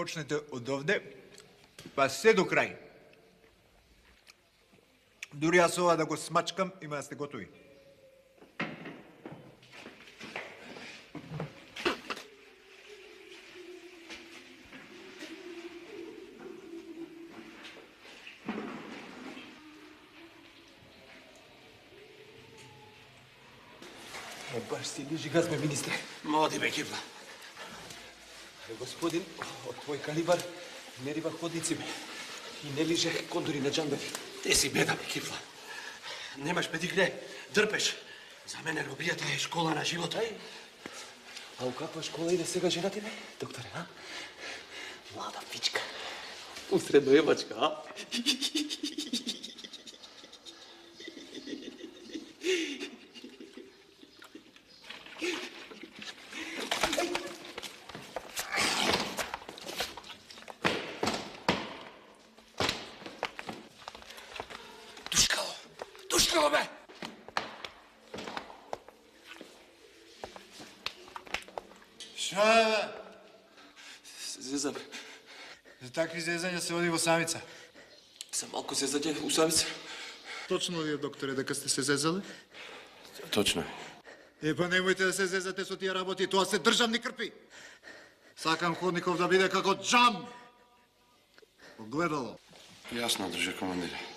почнете од овде, па се до крај. Дури јас ова да го смачкам, има да сте готови. Баш си лижи газ, бе, министре. Моди, бе, кипла. Господин, од твој калибар не рива ходници, бе. И не лиже кондори на джамбери. Ти си беда, бе, кипла. Немаш педигре, дрпеш. За мене робијата е школа на живота. А у каква школа иде сега жена ти, бе, докторе, а? Млада пичка. У средноемачка, а? Душкало, бе! Шо е, бе? Се зеза, бе. За такви зезања се оди во самица. Се малку се заđe у самица. Точно ли е, докторе, дека сте се зезали? Точно. Па немојте да се зезате со тие работи, тоа се државни крпи. Сакам ходников да биде како джам. Огледало. Јасно, друже командире.